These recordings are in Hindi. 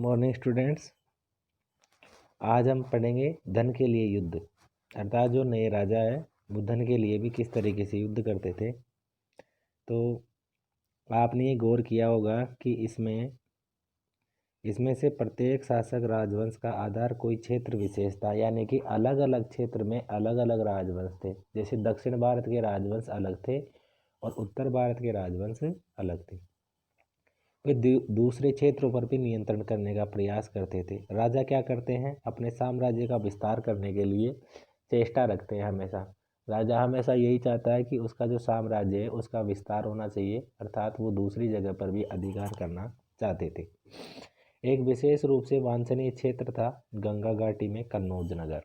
Morning students. आज हम पढ़ेंगे धन के लिए युद्ध, अर्थात जो नए राजा है वो धन के लिए भी किस तरीके से युद्ध करते थे। तो आपने ये गौर किया होगा कि इसमें से प्रत्येक शासक राजवंश का आधार कोई क्षेत्र विशेष था, यानी कि अलग अलग क्षेत्र में अलग अलग राजवंश थे। जैसे दक्षिण भारत के राजवंश अलग थे और उत्तर भारत के राजवंश अलग थे। वे दूसरे क्षेत्रों पर भी नियंत्रण करने का प्रयास करते थे। राजा क्या करते हैं, अपने साम्राज्य का विस्तार करने के लिए चेष्टा रखते हैं। राजा हमेशा यही चाहता है कि उसका जो साम्राज्य है उसका विस्तार होना चाहिए, अर्थात वो दूसरी जगह पर भी अधिकार करना चाहते थे। एक विशेष रूप से वांछनीय क्षेत्र था गंगा घाटी में कन्नौज नगर।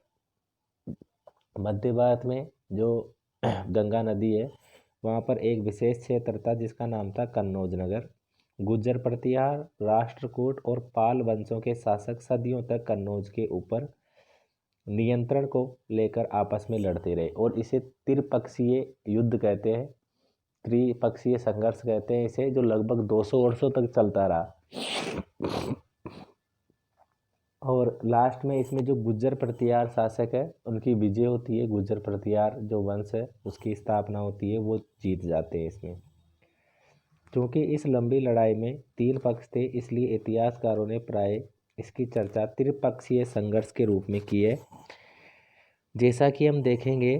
मध्य भारत में जो गंगा नदी है वहाँ पर एक विशेष क्षेत्र था जिसका नाम था कन्नौज नगर। गुर्जर प्रतिहार, राष्ट्रकूट और पाल वंशों के शासक सदियों तक कन्नौज के ऊपर नियंत्रण को लेकर आपस में लड़ते रहे और इसे त्रिपक्षीय युद्ध कहते हैं, त्रिपक्षीय संघर्ष कहते हैं इसे, जो लगभग 200 वर्षों तक चलता रहा। और लास्ट में इसमें जो गुर्जर प्रतिहार शासक है उनकी विजय होती है। गुर्जर प्रतिहार जो वंश है उसकी स्थापना होती है, वो जीत जाते हैं इसमें। क्योंकि इस लंबी लड़ाई में 3 पक्ष थे, इसलिए इतिहासकारों ने प्राय इसकी चर्चा त्रिपक्षीय संघर्ष के रूप में की है। जैसा कि हम देखेंगे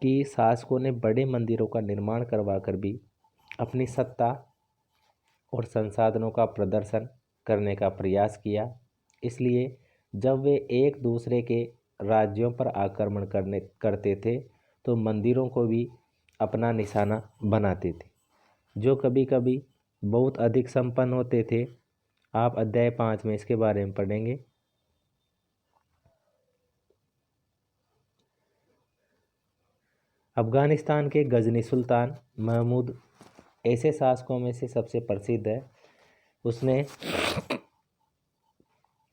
कि शासकों ने बड़े मंदिरों का निर्माण करवाकर भी अपनी सत्ता और संसाधनों का प्रदर्शन करने का प्रयास किया। इसलिए जब वे एक दूसरे के राज्यों पर आक्रमण करते थे तो मंदिरों को भी अपना निशाना बनाते थे, जो कभी कभी बहुत अधिक संपन्न होते थे। आप अध्याय 5 में इसके बारे में पढ़ेंगे। अफगानिस्तान के गजनी सुल्तान महमूद ऐसे शासकों में से सबसे प्रसिद्ध है। उसने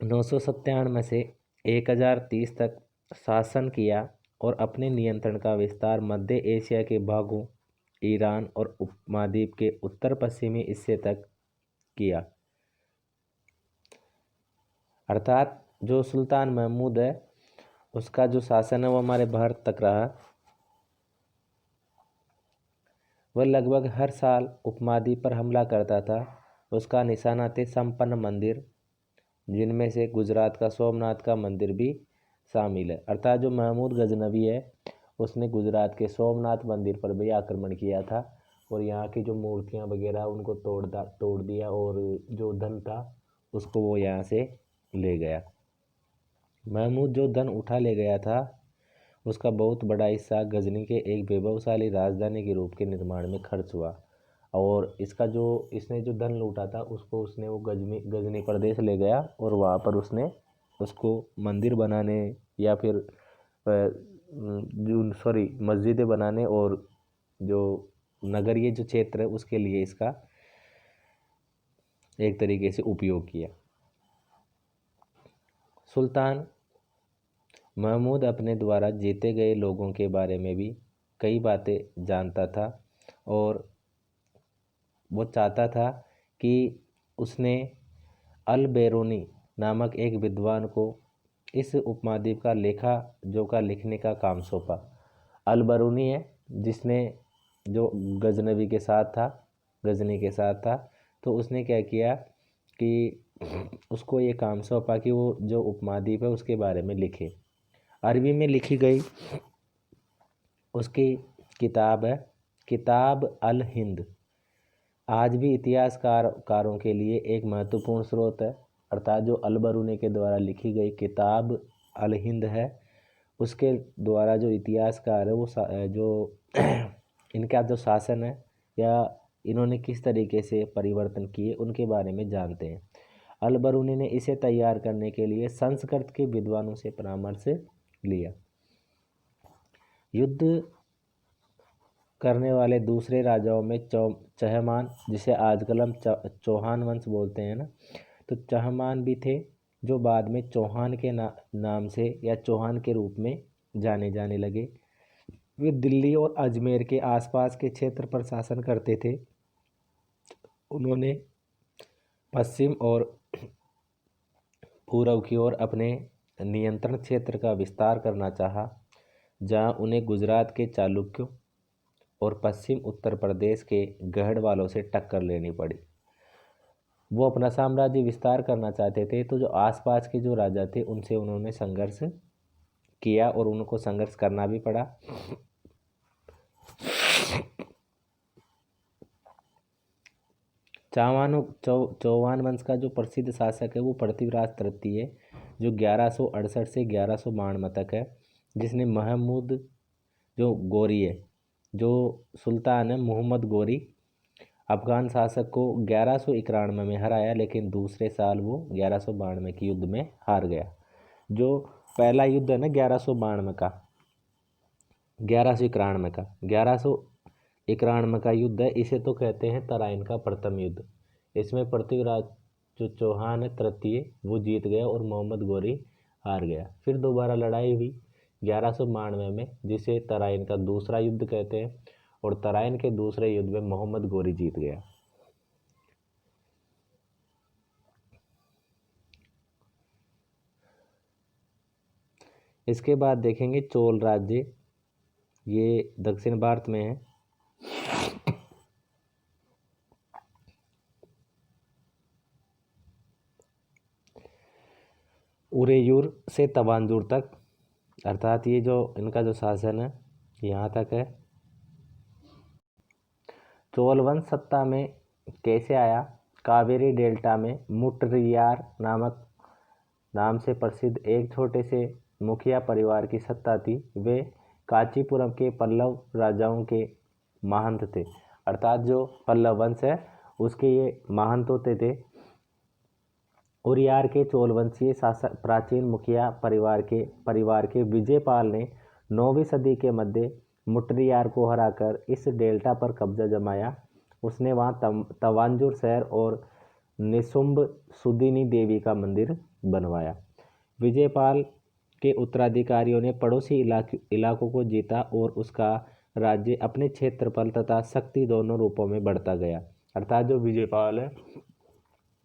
997 से 1030 तक शासन किया और अपने नियंत्रण का विस्तार मध्य एशिया के भागों, ईरान और उपमहाद्वीप के उत्तर पश्चिमी हिस्से तक किया। अर्थात जो सुल्तान महमूद है उसका जो शासन है वो हमारे भारत तक रहा। वह लगभग हर साल उपमहाद्वीप पर हमला करता था। उसका निशाना थे संपन्न मंदिर, जिनमें से गुजरात का सोमनाथ का मंदिर भी शामिल है। अर्थात जो महमूद गजनवी है उसने गुजरात के सोमनाथ मंदिर पर भी आक्रमण किया था और यहाँ की जो मूर्तियाँ वगैरह उनको तोड़ दिया और जो धन था उसको वो यहाँ से ले गया। महमूद जो धन उठा ले गया था उसका बहुत बड़ा हिस्सा गजनी के एक वैभवशाली राजधानी के रूप के निर्माण में खर्च हुआ और इसने जो धन लूटा था उसको उसने वो गजनी प्रदेश ले गया और वहाँ पर उसने उसको मंदिर बनाने या फिर मस्जिदें बनाने और जो नगरीय जो क्षेत्र है उसके लिए इसका एक तरीके से उपयोग किया। सुल्तान महमूद अपने द्वारा जीते गए लोगों के बारे में भी कई बातें जानता था और वो चाहता था कि उसने अल बेरूनी नामक एक विद्वान को इस उपमहाद्वीप का लेखा जोखा लिखने का काम सौंपा। अल बेरूनी है जिसने जो गजनी के साथ था, तो उसने क्या किया कि उसको ये काम सौंपा कि वो जो उपमहाद्वीप है उसके बारे में लिखे। अरबी में लिखी गई उसकी किताब है किताब अल हिंद, आज भी इतिहासकारों के लिए एक महत्वपूर्ण स्रोत है। अर्थात जो अल बेरूनी के द्वारा लिखी गई किताब अल हिंद है उसके द्वारा जो इतिहासकार है वो जो इनका जो शासन है या इन्होंने किस तरीके से परिवर्तन किए उनके बारे में जानते हैं। अल बेरूनी ने इसे तैयार करने के लिए संस्कृत के विद्वानों से परामर्श लिया। युद्ध करने वाले दूसरे राजाओं में चहमान, जिसे आजकल हम चौहान वंश बोलते हैं ना, तो चहमान भी थे जो बाद में चौहान के नाम से या चौहान के रूप में जाने लगे। वे दिल्ली और अजमेर के आसपास के क्षेत्र पर शासन करते थे। उन्होंने पश्चिम और पूर्व की ओर अपने नियंत्रण क्षेत्र का विस्तार करना चाहा, जहां उन्हें गुजरात के चालुक्यों और पश्चिम उत्तर प्रदेश के गढ़वालों से टक्कर लेनी पड़ी। वो अपना साम्राज्य विस्तार करना चाहते थे, तो जो आसपास के जो राजा थे उनसे उन्होंने संघर्ष किया और उनको संघर्ष करना भी पड़ा। चौहान वंश का जो प्रसिद्ध शासक है वो पृथ्वीराज तृतीय, जो 1168 से 1192 तक है, जिसने महमूद जो गोरी है, जो सुल्तान है मोहम्मद गोरी, अफगान शासक को 1191 में हराया, लेकिन दूसरे साल वो 1192 के युद्ध में हार गया। जो पहला युद्ध है ना 1192 का, 1191 का युद्ध है, इसे तो कहते हैं तराइन का प्रथम युद्ध। इसमें पृथ्वीराज जो चौहान है तृतीय वो जीत गया और मोहम्मद गोरी हार गया। फिर दोबारा लड़ाई हुई 1192 में, जिसे तराइन का दूसरा युद्ध कहते हैं, और तराइन के दूसरे युद्ध में मोहम्मद गोरी जीत गया। इसके बाद देखेंगे चोल राज्य, ये दक्षिण भारत में है। उरेयूर से तवांजूर तक, अर्थात ये जो इनका जो शासन है यहाँ तक है। चोल वंश सत्ता में कैसे आया? कावेरी डेल्टा में मुट्टरियार नाम से प्रसिद्ध एक छोटे से मुखिया परिवार की सत्ता थी। वे कांचीपुरम के पल्लव राजाओं के महंत थे, अर्थात जो पल्लव वंश है उसके ये महंत होते थे। उरियार के चोल वंशीय शासक प्राचीन मुखिया परिवार के विजयपाल ने 9वीं सदी के मध्य मुट्टरियार को हराकर इस डेल्टा पर कब्जा जमाया। उसने वहां तवांजूर शहर और निशुंभ सुदिनी देवी का मंदिर बनवाया। विजयपाल के उत्तराधिकारियों ने पड़ोसी इलाकों को जीता और उसका राज्य अपने क्षेत्रफल तथा शक्ति दोनों रूपों में बढ़ता गया। अर्थात जो विजयपाल है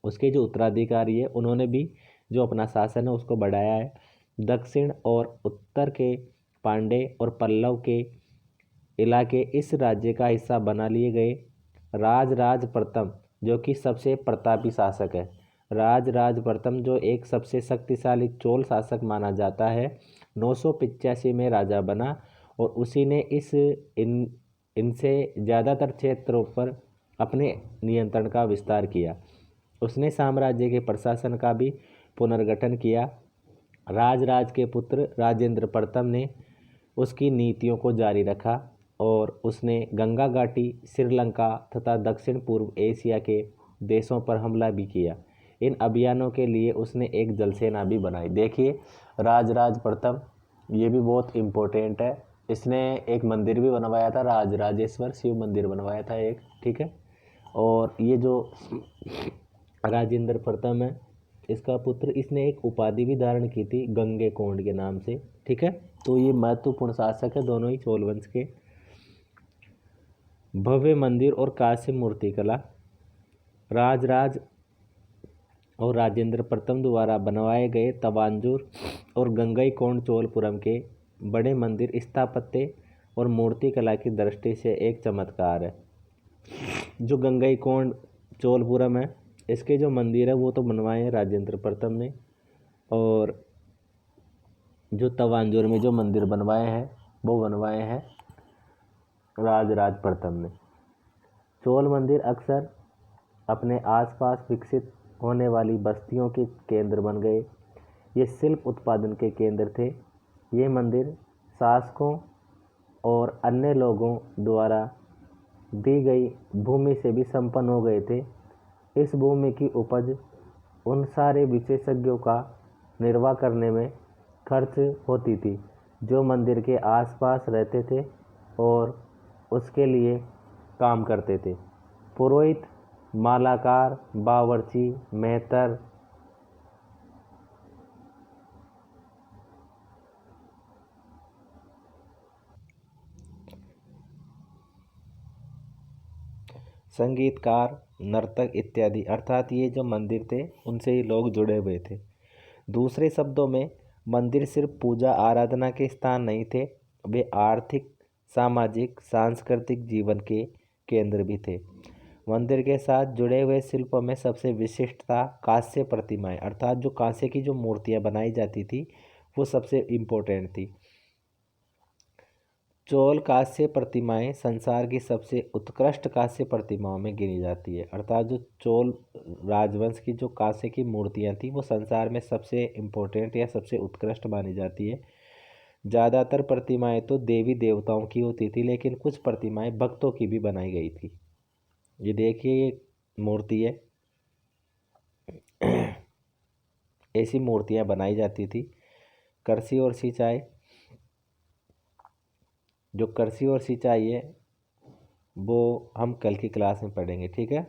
उसके जो उत्तराधिकारी है उन्होंने भी जो अपना शासन है उसको बढ़ाया है। दक्षिण और उत्तर के पांडे और पल्लव के इलाके इस राज्य का हिस्सा बना लिए गए। राज प्रथम जो कि सबसे प्रतापी शासक है, राज प्रथम जो एक सबसे शक्तिशाली चोल शासक माना जाता है, 985 में राजा बना और उसी ने इनसे ज़्यादातर क्षेत्रों पर अपने नियंत्रण का विस्तार किया। उसने साम्राज्य के प्रशासन का भी पुनर्गठन किया। राज के पुत्र राजेंद्र प्रथम ने उसकी नीतियों को जारी रखा और उसने गंगा घाटी, श्रीलंका तथा दक्षिण पूर्व एशिया के देशों पर हमला भी किया। इन अभियानों के लिए उसने एक जलसेना भी बनाई। देखिए राज प्रथम ये भी बहुत इम्पोर्टेंट है। इसने एक मंदिर भी बनवाया था, राजराजेश्वर शिव मंदिर बनवाया था एक, ठीक है। और ये जो राजेंद्र प्रथम है इसका पुत्र, इसने एक उपाधि भी धारण की थी गंगे कोंड के नाम से, ठीक है। तो ये महत्वपूर्ण शासक है दोनों ही चोल वंश के। भव्य मंदिर और कांस्य मूर्ति कला, राज और राजेंद्र प्रथम द्वारा बनवाए गए तवांजूर और गंगईकोंड चोलपुरम के बड़े मंदिर स्थापत्य और मूर्ति कला की दृष्टि से एक चमत्कार है। जो गंगईकोंड चोलपुरम है इसके जो मंदिर है वो तो बनवाए हैं राजेंद्र प्रथम ने, और जो तवांजूर में जो मंदिर बनवाए हैं वो बनवाए हैं राज प्रथम ने। चोल मंदिर अक्सर अपने आसपास विकसित होने वाली बस्तियों के केंद्र बन गए। ये शिल्प उत्पादन के केंद्र थे। ये मंदिर शासकों और अन्य लोगों द्वारा दी गई भूमि से भी संपन्न हो गए थे। इस भूमि की उपज उन सारे विशेषज्ञों का निर्वाह करने में खर्च होती थी जो मंदिर के आसपास रहते थे और उसके लिए काम करते थे। पुरोहित, मालाकार, बावर्ची, मेहतर, संगीतकार, नर्तक इत्यादि, अर्थात ये जो मंदिर थे उनसे ही लोग जुड़े हुए थे। दूसरे शब्दों में मंदिर सिर्फ पूजा आराधना के स्थान नहीं थे, वे आर्थिक, सामाजिक, सांस्कृतिक जीवन के केंद्र भी थे। मंदिर के साथ जुड़े हुए शिल्पों में सबसे विशिष्ट था कांस्य प्रतिमाएं, अर्थात जो कांस्य की जो मूर्तियां बनाई जाती थी वो सबसे इम्पोर्टेंट थी। चोल कांस्य प्रतिमाएं संसार की सबसे उत्कृष्ट कांस्य प्रतिमाओं में गिनी जाती है, अर्थात जो चोल राजवंश की जो कांस्य की मूर्तियां थी वो संसार में सबसे इम्पोर्टेंट या सबसे उत्कृष्ट मानी जाती है। ज़्यादातर प्रतिमाएं तो देवी देवताओं की होती थी, लेकिन कुछ प्रतिमाएं भक्तों की भी बनाई गई थी। ये देखिए, ये मूर्ति है। ऐसी मूर्तियां बनाई जाती थी। कृषि और सिंचाई, जो कृषि और सिंचाई है वो हम कल की क्लास में पढ़ेंगे, ठीक है।